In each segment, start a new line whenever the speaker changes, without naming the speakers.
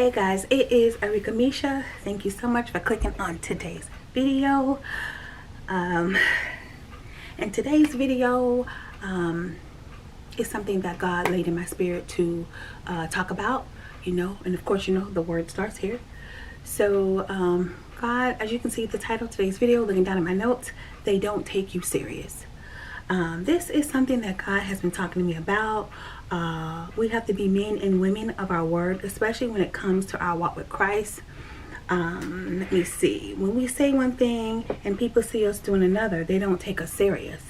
Hey guys, it is Arika Misha. Thank you so much for clicking on today's video. And today's video is something that God laid in my spirit to talk about, and of course, the word starts here. So God, as you can see the title of today's video, looking down at my notes, they don't take you serious. This is something that God has been talking to me about. We have to be men and women of our word, especially when it comes to our walk with Christ. Let me see. When we say one thing and people see us doing another, they don't take us serious.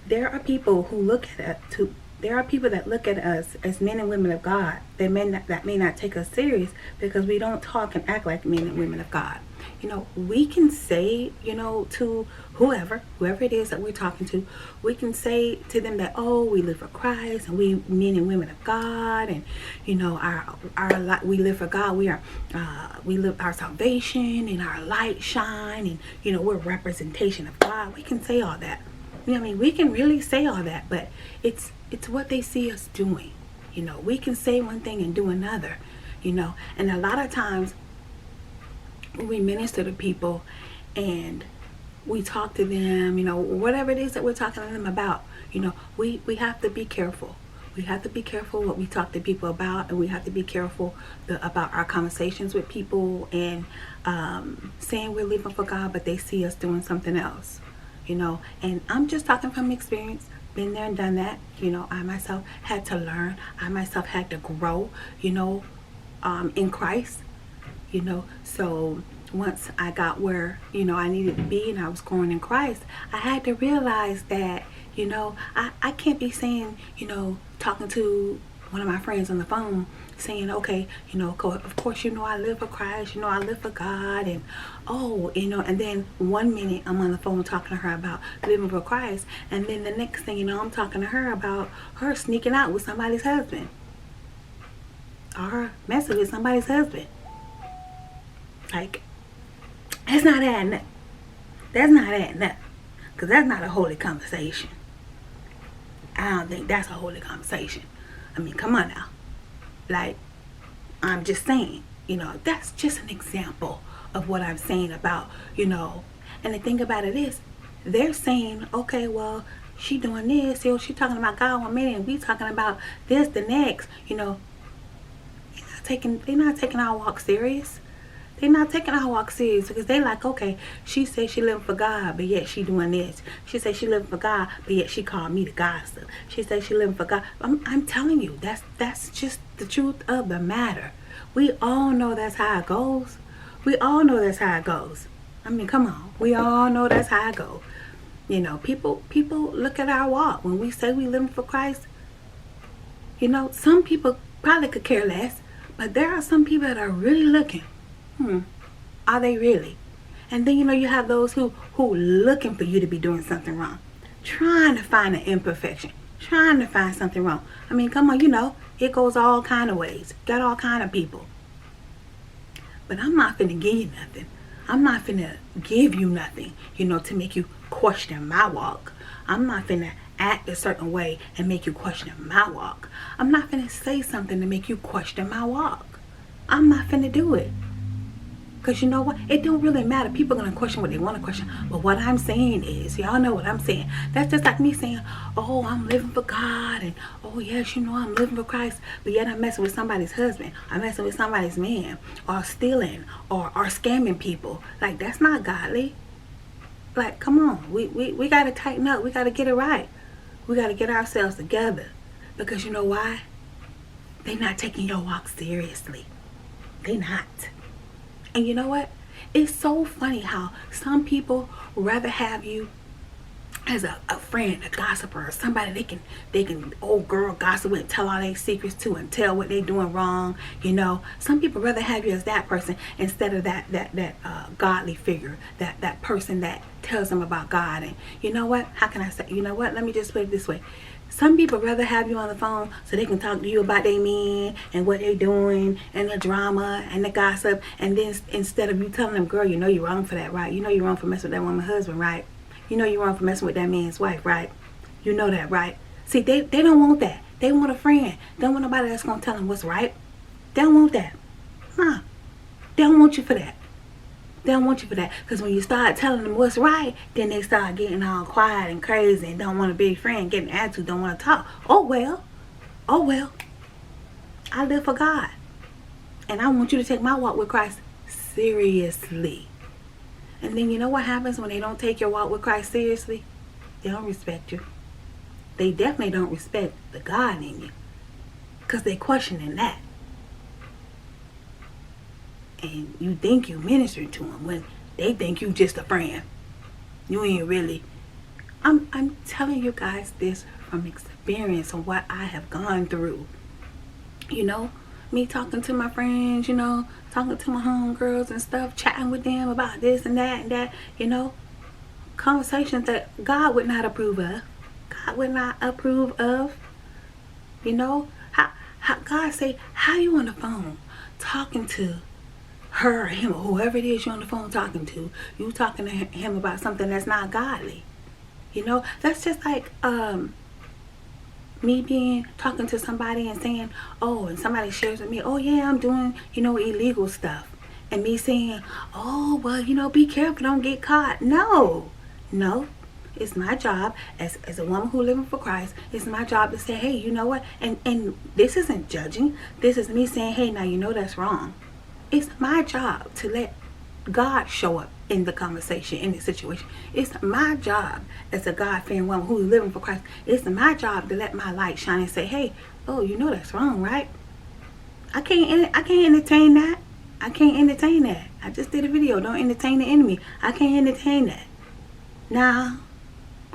There are people who look at us. There are people that look at us as men and women of God. That may not take us serious because we don't talk and act like men and women of God. We can say, to whoever it is that we're talking to, we can say to them that, oh, we live for Christ and we men and women of God, and we live for God. We live our salvation and our light shine, and we're a representation of God. We can say all that. We can really say all that, but it's what they see us doing. We can say one thing and do another. And a lot of times we minister to people and we talk to them, whatever it is that we're talking to them about, we have to be careful. We have to be careful what we talk to people about, and we have to be careful about our conversations with people, and saying we're living for God, but they see us doing something else, and I'm just talking from experience. Been there and done that. I myself had to learn. I myself had to grow, in Christ. So once I got where I needed to be and I was growing in Christ, I had to realize that I can't be saying, talking to one of my friends on the phone saying, okay, of course, I live for Christ, I live for God, and and then 1 minute I'm on the phone talking to her about living for Christ, and then the next thing I'm talking to her about her sneaking out with somebody's husband or messing with somebody's husband. Like, that's not adding up. That's not adding up. Because that's not a holy conversation. I don't think that's a holy conversation. Come on now. Like, I'm just saying, that's just an example of what I'm saying about, and the thing about it is, they're saying, okay, well, she doing this, she talking about God 1 minute, and we talking about this the next, they're not taking our walk serious. They're not taking our walk serious because they like, okay, she says she living for God, but yet she doing this. She says she living for God, but yet she called me the gossip. She says she living for God. I'm telling you, that's just the truth of the matter. We all know that's how it goes. We all know that's how it goes. Come on. We all know that's how it goes. People look at our walk when we say we living for Christ. Some people probably could care less, but there are some people that are really looking. Are they really? And then you have those who looking for you to be doing something wrong, trying to find an imperfection, trying to find something wrong. Come on, it goes all kind of ways. Got all kind of people. But I'm not finna give you nothing. I'm not finna give you nothing, to make you question my walk. I'm not finna act a certain way and make you question my walk. I'm not finna say something to make you question my walk. I'm not finna do it. Because you know what? It don't really matter. People are going to question what they want to question. But what I'm saying is, y'all know what I'm saying. That's just like me saying, oh, I'm living for God. And, oh, yes, I'm living for Christ. But yet I'm messing with somebody's husband. I'm messing with somebody's man. Or stealing. Or scamming people. Like, that's not godly. Like, come on. We got to tighten up. We got to get it right. We got to get ourselves together. Because you know why? They're not taking your walk seriously. They're not. And you know what? It's so funny how some people rather have you as a friend, a gossiper, or somebody they can old girl gossip with and tell all their secrets to and tell what they're doing wrong. Some people rather have you as that person instead of that godly figure, that person that tells them about God. And you know what? How can I say? You know what? Let me just put it this way. Some people rather have you on the phone so they can talk to you about their men and what they're doing and the drama and the gossip. And then instead of you telling them, girl, you're wrong for that, right? You're wrong for messing with that woman's husband, right? You're wrong for messing with that man's wife, right? You know that, right? See, they don't want that. They want a friend. They don't want nobody that's going to tell them what's right. They don't want that. They don't want you for that. They don't want you for that. Because when you start telling them what's right, then they start getting all quiet and crazy and don't want to be a friend, getting an attitude, don't want to talk. Oh well. Oh well. I live for God. And I want you to take my walk with Christ seriously. And then you know what happens when they don't take your walk with Christ seriously? They don't respect you. They definitely don't respect the God in you. Because they're questioning that. And you think you ministering to them when they think you just a friend. You ain't really. I'm telling you guys this from experience and what I have gone through. You know, me talking to my friends, you know, talking to my homegirls and stuff, chatting with them about this and that, you know. Conversations that God would not approve of. God would not approve of. You know, how God say, how you on the phone talking to her or him or whoever it is you're on the phone talking to, you talking to him about something that's not godly. You know, that's just like me talking to somebody and saying, oh, and somebody shares with me, oh yeah, I'm doing, you know, illegal stuff. And me saying, oh, well, you know, be careful, don't get caught. No, it's my job as a woman who living for Christ. It's my job to say, hey, you know what? And this isn't judging. This is me saying, hey, now you know that's wrong. It's my job to let God show up in the conversation, in the situation. It's my job as a God-fearing woman who's living for Christ. It's my job to let my light shine and say, hey, oh, you know that's wrong, right? I can't entertain that. I can't entertain that. I just did a video. Don't entertain the enemy. I can't entertain that. Now,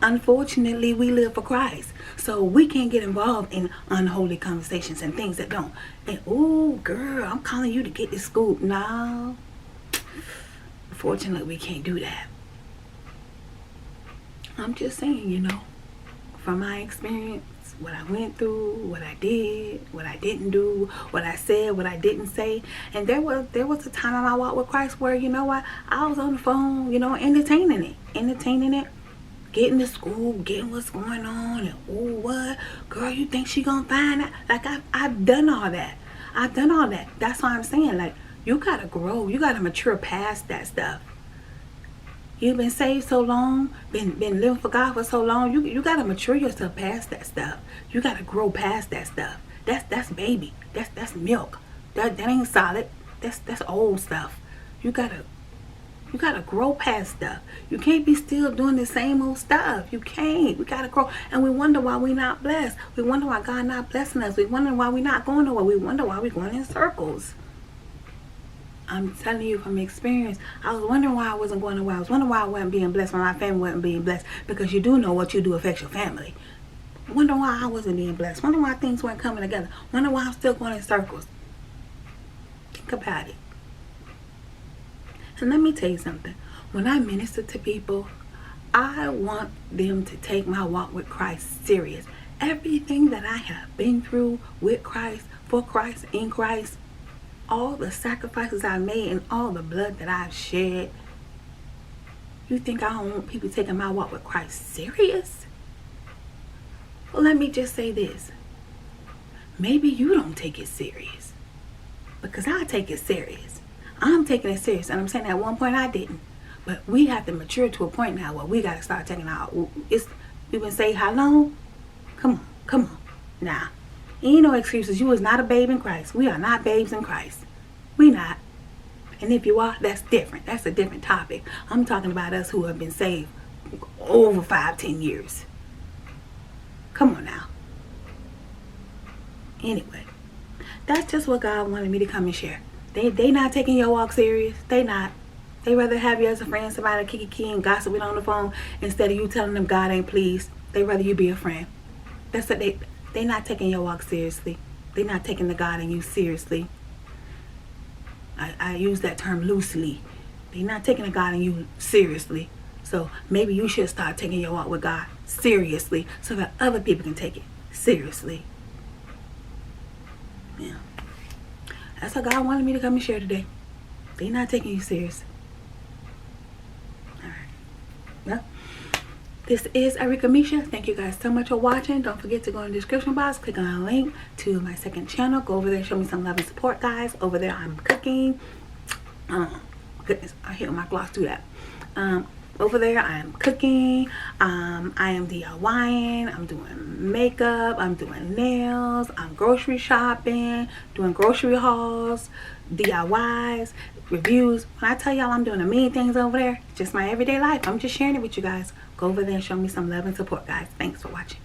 unfortunately, we live for Christ. So we can't get involved in unholy conversations and things that don't. And, oh, girl, I'm calling you to get this scoop. No. Unfortunately, we can't do that. I'm just saying, you know, from my experience, what I went through, what I did, what I didn't do, what I said, what I didn't say. And there was a time in my walk with Christ where, you know what, I was on the phone, you know, entertaining it. Getting to school, getting what's going on, and oh, what? Girl, you think she gonna find that? Like, I've done all that. That's why I'm saying, like, you gotta grow. You gotta mature past that stuff. You've been saved so long, been living for God for so long, you gotta mature yourself past that stuff. You gotta grow past that stuff. That's baby. That's milk. That ain't solid. That's old stuff. You gotta grow past stuff. You can't be still doing the same old stuff. You can't. We gotta grow. And we wonder why we're not blessed. We wonder why God not blessing us. We wonder why we're not going nowhere. We wonder why we're going in circles. I'm telling you from experience, I was wondering why I wasn't going nowhere. I was wondering why I wasn't being blessed, why my family wasn't being blessed. Because you do know what you do affects your family. Wonder why I wasn't being blessed. Wonder why things weren't coming together. Wonder why I'm still going in circles. Think about it. And let me tell you something. When I minister to people, I want them to take my walk with Christ serious. Everything that I have been through with Christ, for Christ, in Christ, all the sacrifices I made and all the blood that I've shed, you think I don't want people taking my walk with Christ serious? Well, let me just say this. Maybe you don't take it serious. Because I take it serious. I'm taking it serious. And I'm saying at one point I didn't. But we have to mature to a point now where we got to start taking our... We've been saying how long? Come on. Nah. Ain't no excuses. You was not a babe in Christ. We are not babes in Christ. We not. And if you are, that's different. That's a different topic. I'm talking about us who have been saved over 5-10 years. Come on now. Anyway, that's just what God wanted me to come and share. They not taking your walk serious. They not. They rather have you as a friend, somebody to kick your key and gossip with on the phone instead of you telling them God ain't pleased. They rather you be a friend. That's what they not taking your walk seriously. They not taking the God in you seriously. I use that term loosely. They not taking the God in you seriously. So maybe you should start taking your walk with God seriously so that other people can take it seriously. Yeah. That's what God wanted me to come and share today. They not taking you serious. Alright. Well, this is Arika Misha. Thank you guys so much for watching. Don't forget to go in the description box, click on a link to my second channel. Go over there, show me some love and support, guys. Over there I'm cooking. Goodness, I hit my gloss through that. Over there I am cooking, I am DIYing, I'm doing makeup, I'm doing nails, I'm grocery shopping, doing grocery hauls, DIYs, reviews. When I tell y'all I'm doing a million things over there, just my everyday life. I'm just sharing it with you guys. Go over there and show me some love and support, guys. Thanks for watching.